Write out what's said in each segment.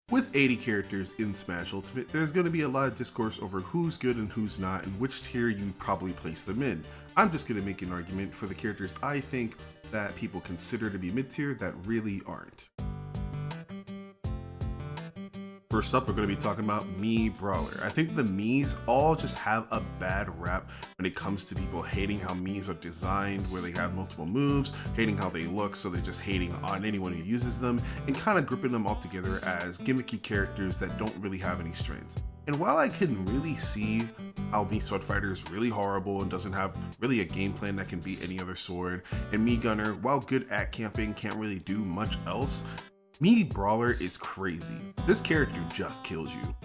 With 80 characters in Smash Ultimate, there's going to be a lot of discourse over who's good and who's not and which tier you probably place them in. I'm just going to make an argument for the characters I think that people consider to be mid-tier that really aren't. First up, we're going to be talking about Mii Brawler. I think the Miis all just have a bad rap when it comes to people hating how Miis are designed, where they have multiple moves, hating how they look, so they're just hating on anyone who uses them, and kind of grouping them all together as gimmicky characters that don't really have any strengths. And while I can really see how Mii Sword Fighter is really horrible and doesn't have really a game plan that can beat any other sword, and Mii Gunner, while good at camping, can't really do much else, Mii Brawler is crazy. This character just kills you.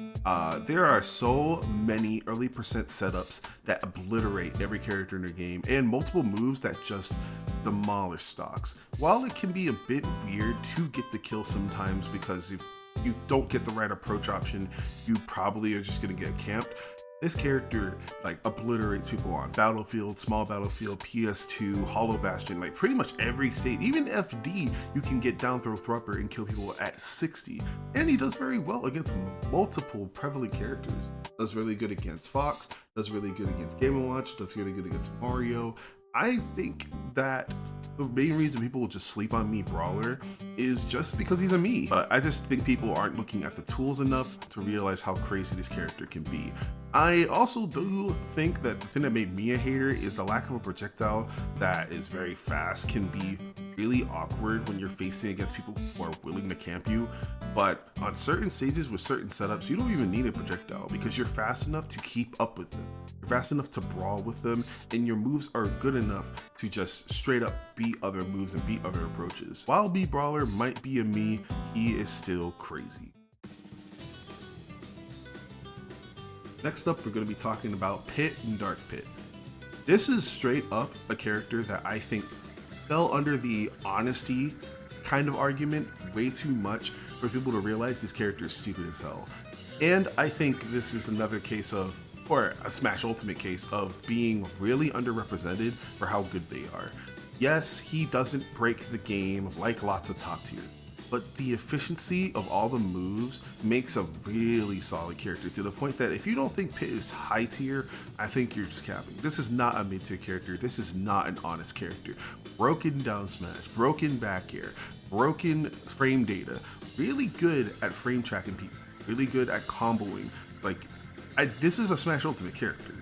There are so many early percent setups that obliterate every character in the game and multiple moves that just demolish stocks. While it can be a bit weird to get the kill sometimes because if you don't get the right approach option, you probably are just gonna get camped. This character like obliterates people on Battlefield, Small Battlefield, PS2, Hollow Bastion, like pretty much every state. Even FD, you can get down throw Thrupper and kill people at 60. And he does very well against multiple prevalent characters. Does really good against Fox, does really good against Game & Watch, does really good against Mario. I think that the main reason people will just sleep on Mii Brawler is just because he's a Mii. But I just think people aren't looking at the tools enough to realize how crazy this character can be. I also do think that the thing that made me a hater is the lack of a projectile that is very fast, can be really awkward when you're facing against people who are willing to camp you. But on certain stages with certain setups, you don't even need a projectile because you're fast enough to keep up with them. You're fast enough to brawl with them, and your moves are good enough to just straight up beat other moves and beat other approaches. While Mii Brawler might be a Mii, he is still crazy. Next up, we're going to be talking about Pit and Dark Pit. This is straight up a character that I think fell under the honesty kind of argument way too much for people to realize this character is stupid as hell. And I think this is another case of, or a Smash Ultimate case of being really underrepresented for how good they are. Yes, he doesn't break the game like lots of top tier, but the efficiency of all the moves makes a really solid character to the point that if you don't think Pit is high tier, I think you're just capping. This is not a mid tier character. This is not an honest character. Broken down smash, broken back air, broken frame data, really good at frame tracking people, really good at comboing. Like, this is a Smash Ultimate character.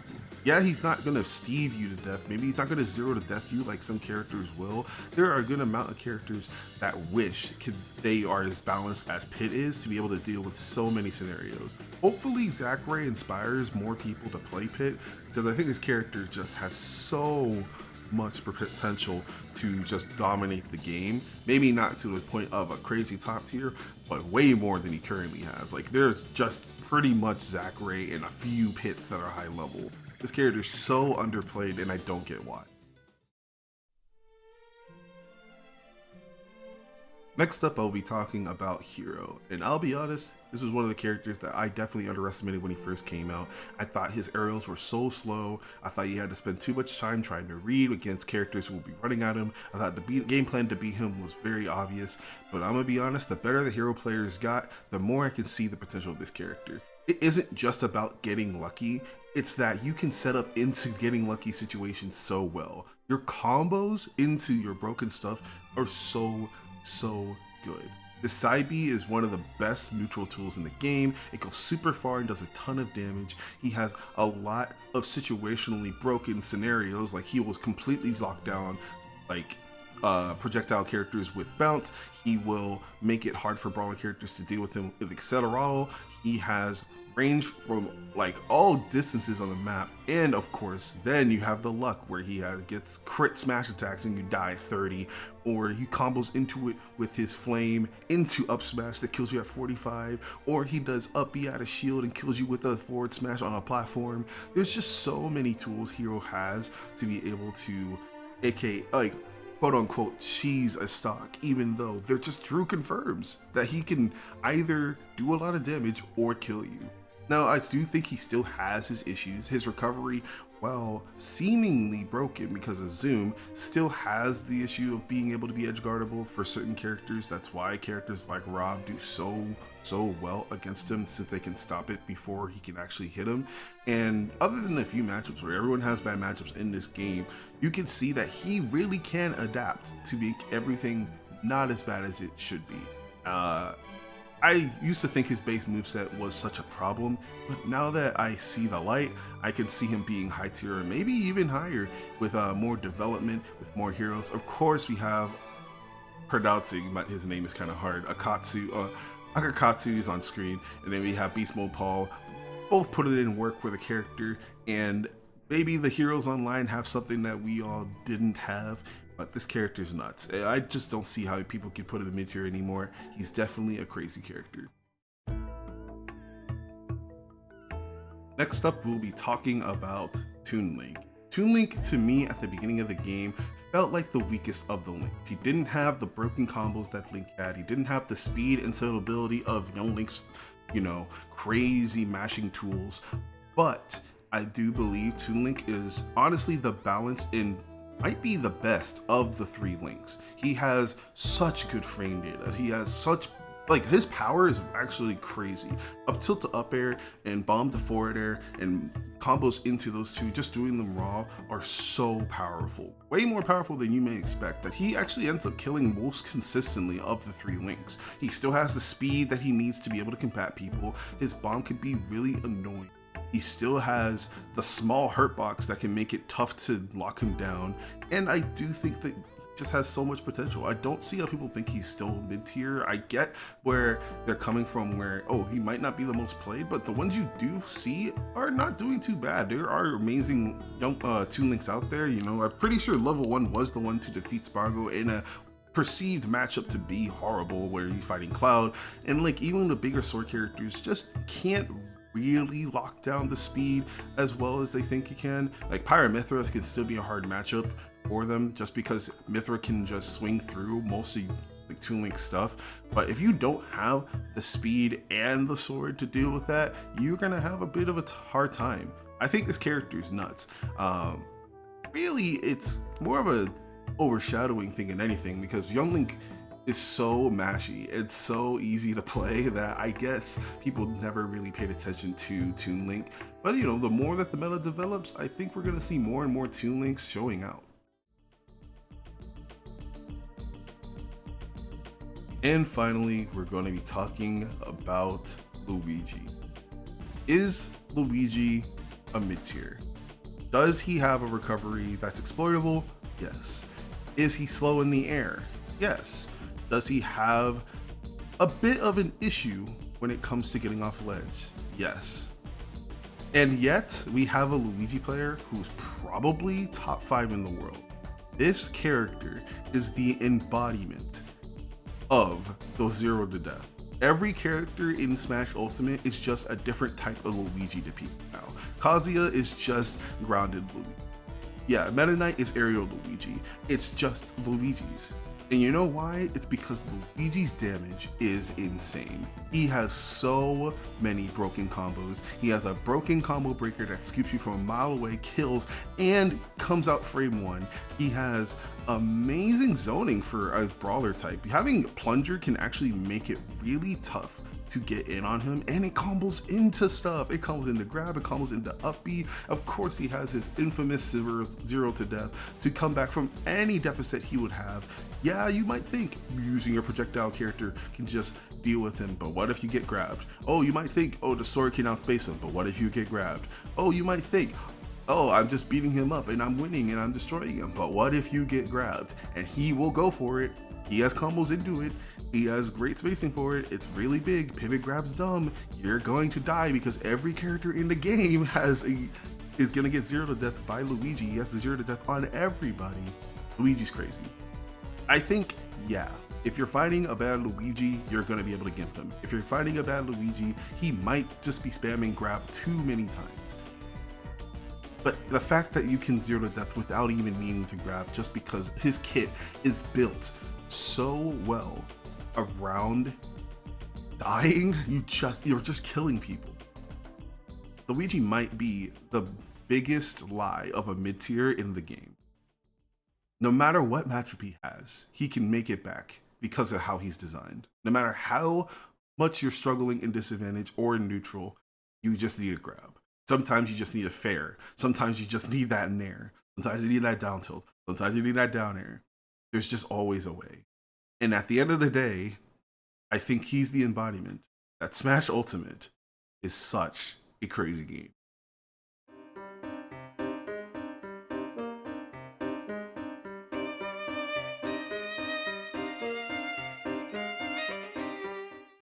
Yeah, he's not gonna Steve you to death. Maybe he's not gonna zero to death you like some characters will. There are a good amount of characters that wish they are as balanced as Pit is to be able to deal with so many scenarios. Hopefully Zachary inspires more people to play Pit because I think this character just has so much potential to just dominate the game. Maybe not to the point of a crazy top tier, but way more than he currently has. Like, there's just pretty much Zachary and a few Pits that are high level. This character is so underplayed and I don't get why. Next up, I'll be talking about Hero, and I'll be honest, this was one of the characters that I definitely underestimated when he first came out. I thought his aerials were so slow. I thought you had to spend too much time trying to read against characters who will be running at him. I thought the game plan to beat him was very obvious, but I'm gonna be honest, the better the Hero players got, the more I can see the potential of this character. It isn't just about getting lucky, it's that you can set up into getting lucky situations so well. Your combos into your broken stuff are so good. The side B is one of the best neutral tools in the game. It goes super far and does a ton of damage. He has a lot of situationally broken scenarios, like he was completely locked down, like projectile characters with bounce. He will make it hard for brawler characters to deal with him with Accelerato. He has range from like all distances on the map, and of course then you have the luck where he gets crit smash attacks and you die 30, or he combos into it with his flame into up smash that kills you at 45, or he does up B out of shield and kills you with a forward smash on a platform. There's just so many tools Hero has to be able to, aka like quote unquote cheese a stock, even though they're just Drew confirms that he can either do a lot of damage or kill you. Now, I do think he still has his issues. His recovery, while seemingly broken because of Zoom, still has the issue of being able to be edge guardable for certain characters. That's why characters like Rob do so well against him, since they can stop it before he can actually hit him. And other than a few matchups where everyone has bad matchups in this game, you can see that he really can adapt to make everything not as bad as it should be. I used to think his base moveset was such a problem, but now that I see the light, I can see him being high tier, or maybe even higher, with more development, with more heroes. Of course, we have, pronouncing, but his name is kind of hard, Akakatsu is on screen, and then we have Beast Mode Paul. Both put it in work for the character, and maybe the heroes online have something that we all didn't have. But this character's nuts. I just don't see how people can put him in mid tier anymore. He's definitely a crazy character. Next up, we'll be talking about Toon Link. Toon Link, to me, at the beginning of the game, felt like the weakest of the Links. He didn't have the broken combos that Link had. He didn't have the speed and survivability of young Link's, crazy mashing tools. But I do believe Toon Link is honestly the balance in might be the best of the three Links. He has such good frame data. He has such, his power is actually crazy. Up tilt to up air and bomb to forward air and combos into those two, just doing them raw, are so powerful. Way more powerful than you may expect, that he actually ends up killing most consistently of the three Links. He still has the speed that he needs to be able to combat people. His bomb could be really annoying. He still has the small hurt box that can make it tough to lock him down, and I do think that he just has so much potential. I don't see how people think he's still mid-tier. I get where they're coming from, where, oh, he might not be the most played, but the ones you do see are not doing too bad. There are amazing young Toon Links out there. I'm pretty sure level 1 was the one to defeat Spargo in a perceived matchup to be horrible, where he's fighting Cloud, and even the bigger sword characters just can't really lock down the speed as well as they think he can. Pyramithra can still be a hard matchup for them, just because Mithra can just swing through most of Toon Link stuff. But if you don't have the speed and the sword to deal with that, you're gonna have a bit of a hard time. I think this character is nuts. Really, it's more of a overshadowing thing than anything, because Young Link is so mashy. It's so easy to play that I guess people never really paid attention to Toon Link. But the more that the meta develops, I think we're gonna see more and more Toon Links showing out. And finally, we're going to be talking about Luigi. Is Luigi a mid-tier? Does he have a recovery that's exploitable? Yes. Is he slow in the air? Yes. Does he have a bit of an issue when it comes to getting off ledge? Yes. And yet, we have a Luigi player who's probably top 5 in the world. This character is the embodiment of those 0 to death. Every character in Smash Ultimate is just a different type of Luigi to people now. Kazuya is just grounded Luigi. Yeah, Meta Knight is aerial Luigi. It's just Luigi's. And you know why? It's because Luigi's damage is insane. He has so many broken combos. He has a broken combo breaker that scoops you from a mile away, kills, and comes out frame 1. He has amazing zoning for a brawler type. Having Plunger can actually make it really tough to get in on him, and it combos into stuff. It combos into grab, it combos into up B. Of course, he has his infamous 0 to death to come back from any deficit he would have. Yeah, you might think using your projectile character can just deal with him, but what if you get grabbed? Oh, you might think, oh, the sword can outspace him, but what if you get grabbed? Oh, you might think, oh, I'm just beating him up and I'm winning and I'm destroying him, but what if you get grabbed? And he will go for it. He has combos into it. He has great spacing for it. It's really big. Pivot grab's dumb. You're going to die because every character in the game is gonna get 0 to death by Luigi. He has the 0 to death on everybody. Luigi's crazy. I think, yeah, if you're fighting a bad Luigi, you're gonna be able to gimp him. If you're fighting a bad Luigi, he might just be spamming grab too many times. But the fact that you can 0 to death without even needing to grab, just because his kit is built so well around dying, you're just killing people. Luigi might be the biggest lie of a mid tier in the game. No matter what matchup he has, he can make it back because of how he's designed. No matter how much you're struggling in disadvantage or in neutral, you just need a grab. Sometimes you just need a fair. Sometimes you just need that nair. Sometimes you need that down tilt. Sometimes you need that down air. There's just always a way. And at the end of the day, I think he's the embodiment that Smash Ultimate is such a crazy game.